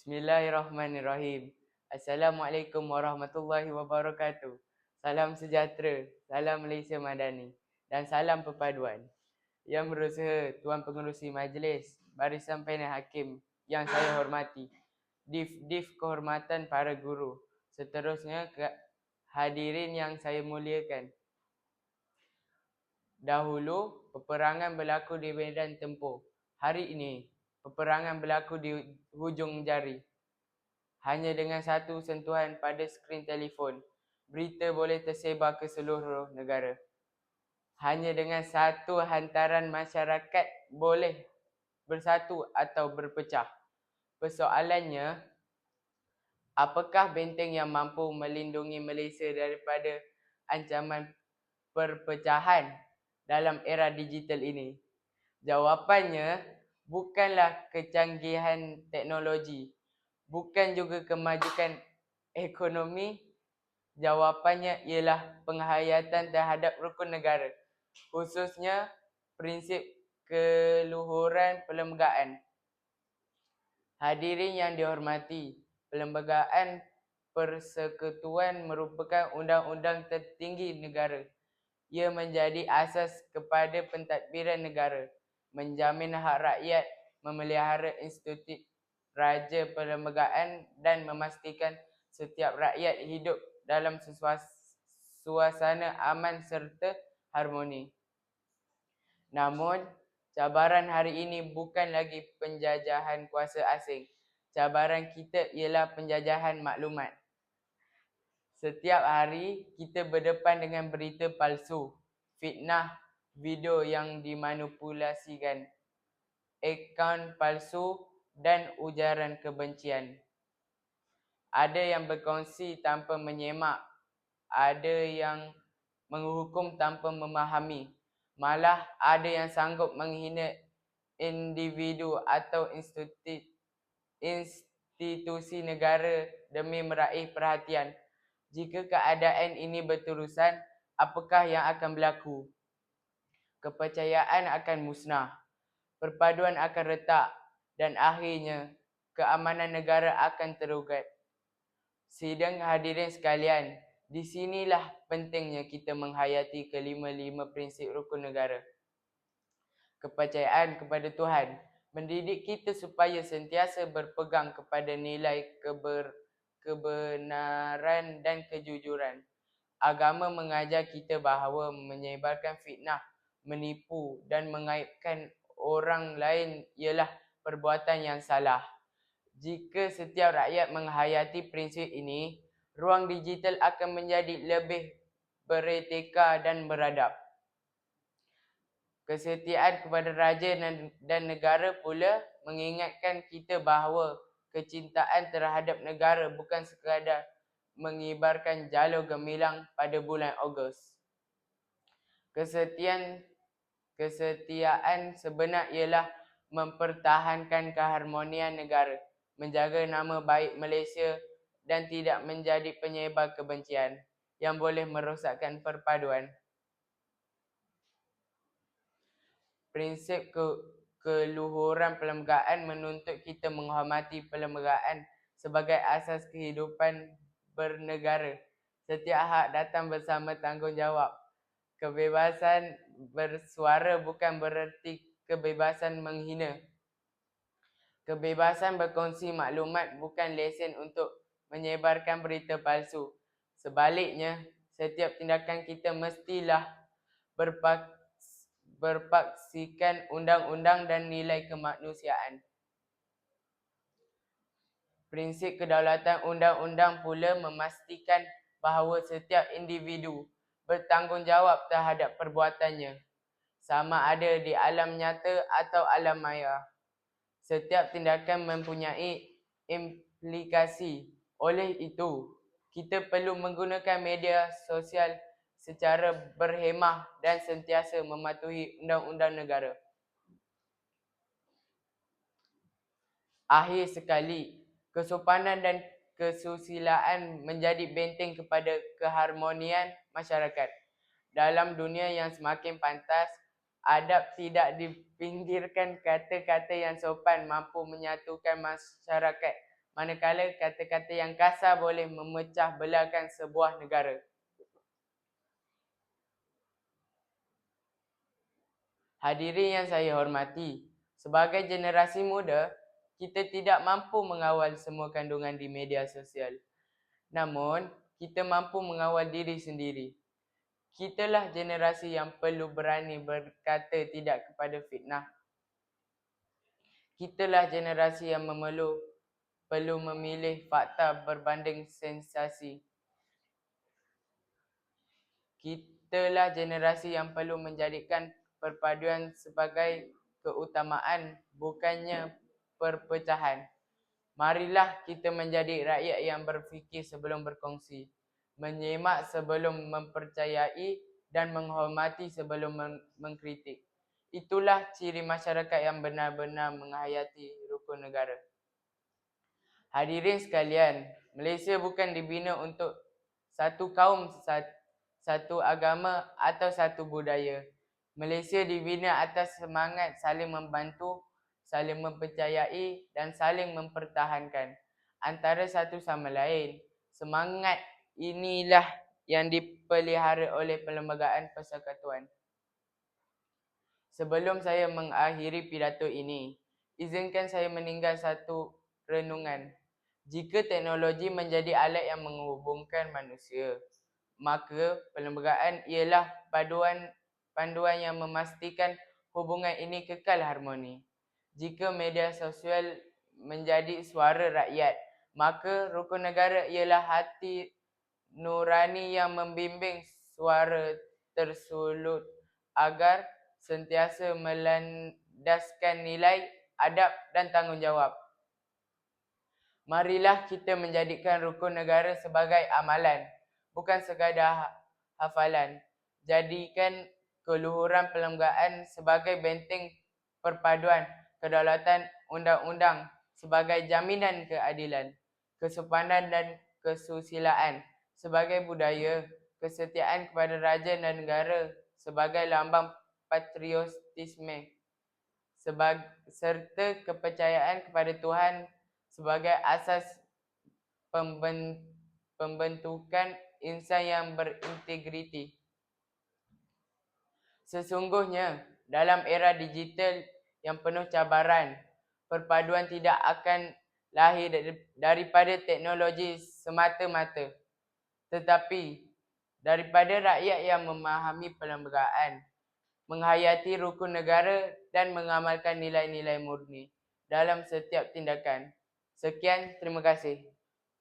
Bismillahirrahmanirrahim. Assalamualaikum warahmatullahi wabarakatuh. Salam sejahtera, salam Malaysia Madani dan salam perpaduan. Yang berusaha Tuan Pengerusi Majlis, Barisan Panel Hakim yang saya hormati, Div Kehormatan para guru, seterusnya hadirin yang saya muliakan. Dahulu, peperangan berlaku di medan tempur. Hari ini, peperangan berlaku di hujung jari. Hanya dengan satu sentuhan pada skrin telefon, berita boleh tersebar ke seluruh negara. Hanya dengan satu hantaran masyarakat boleh bersatu atau berpecah. Persoalannya, apakah benteng yang mampu melindungi Malaysia daripada ancaman perpecahan dalam era digital ini? Jawapannya bukanlah kecanggihan teknologi, bukan juga kemajuan ekonomi. Jawapannya ialah penghayatan terhadap rukun negara, khususnya prinsip keluhuran perlembagaan. Hadirin yang dihormati, Perlembagaan Persekutuan merupakan undang-undang tertinggi negara. Ia menjadi asas kepada pentadbiran negara, menjamin hak rakyat, memelihara institusi raja perlembagaan dan memastikan setiap rakyat hidup dalam suasana aman serta harmoni. Namun, cabaran hari ini bukan lagi penjajahan kuasa asing. Cabaran kita ialah penjajahan maklumat. Setiap hari kita berdepan dengan berita palsu, fitnah, video yang dimanipulasikan, akaun palsu dan ujaran kebencian. Ada yang berkongsi tanpa menyemak, ada yang menghukum tanpa memahami, malah ada yang sanggup menghina individu atau institusi negara demi meraih perhatian. Jika keadaan ini berterusan, apakah yang akan berlaku? Kepercayaan akan musnah, perpaduan akan retak dan akhirnya keamanan negara akan terugat. Sidang hadirin sekalian, di sinilah pentingnya kita menghayati kelima-lima prinsip rukun negara. Kepercayaan kepada Tuhan mendidik kita supaya sentiasa berpegang kepada nilai kebenaran dan kejujuran. Agama mengajar kita bahawa menyebarkan fitnah, menipu dan mengaibkan orang lain ialah perbuatan yang salah. Jika setiap rakyat menghayati prinsip ini, ruang digital akan menjadi lebih beretika dan beradab. Kesetiaan kepada raja dan negara pula mengingatkan kita bahawa kecintaan terhadap negara bukan sekadar mengibarkan jalur gemilang pada bulan Ogos. Kesetiaan sebenar ialah mempertahankan keharmonian negara, menjaga nama baik Malaysia dan tidak menjadi penyebar kebencian yang boleh merosakkan perpaduan. Prinsip keluhuran perlembagaan menuntut kita menghormati perlembagaan sebagai asas kehidupan bernegara. Setiap hak datang bersama tanggungjawab. Kebebasan bersuara bukan bererti kebebasan menghina. Kebebasan berkongsi maklumat bukan lesen untuk menyebarkan berita palsu. Sebaliknya, setiap tindakan kita mestilah berpaksikan undang-undang dan nilai kemanusiaan. Prinsip kedaulatan undang-undang pula memastikan bahawa setiap individu bertanggungjawab terhadap perbuatannya, sama ada di alam nyata atau alam maya. Setiap tindakan mempunyai implikasi. Oleh itu, kita perlu menggunakan media sosial secara berhemah dan sentiasa mematuhi undang-undang negara. Akhir sekali, kesopanan dan kesusilaan menjadi benteng kepada keharmonian masyarakat. Dalam dunia yang semakin pantas, adab tidak dipinggirkan. Kata-kata yang sopan mampu menyatukan masyarakat manakala kata-kata yang kasar boleh memecah belahkan sebuah negara. Hadirin yang saya hormati, sebagai generasi muda, kita tidak mampu mengawal semua kandungan di media sosial. Namun, kita mampu mengawal diri sendiri. Kitalah generasi yang perlu berani berkata tidak kepada fitnah. Kitalah generasi yang perlu memilih fakta berbanding sensasi. Kitalah generasi yang perlu menjadikan perpaduan sebagai keutamaan, bukannya perpecahan. Marilah kita menjadi rakyat yang berfikir sebelum berkongsi, menyimak sebelum mempercayai, dan menghormati sebelum mengkritik. Itulah ciri masyarakat yang benar-benar menghayati rukun negara. Hadirin sekalian, Malaysia bukan dibina untuk satu kaum, satu agama atau satu budaya. Malaysia dibina atas semangat saling membantu, saling mempercayai dan saling mempertahankan antara satu sama lain. Semangat inilah yang dipelihara oleh Perlembagaan Persekutuan. Sebelum saya mengakhiri pidato ini, izinkan saya meninggal satu renungan. Jika teknologi menjadi alat yang menghubungkan manusia, maka perlembagaan ialah panduan yang memastikan hubungan ini kekal harmoni. Jika media sosial menjadi suara rakyat, maka rukun negara ialah hati nurani yang membimbing suara tersulut agar sentiasa melandaskan nilai, adab dan tanggungjawab. Marilah kita menjadikan rukun negara sebagai amalan, bukan sekadar hafalan. Jadikan keluhuran perlembagaan sebagai benteng perpaduan, kedaulatan undang-undang sebagai jaminan keadilan, kesopanan dan kesusilaan sebagai budaya, kesetiaan kepada raja dan negara sebagai lambang patriotisme, serta kepercayaan kepada Tuhan sebagai asas pembentukan insan yang berintegriti. Sesungguhnya, dalam era digital yang penuh cabaran, perpaduan tidak akan lahir daripada teknologi semata-mata, tetapi daripada rakyat yang memahami perlembagaan, menghayati rukun negara dan mengamalkan nilai-nilai murni dalam setiap tindakan. Sekian, terima kasih.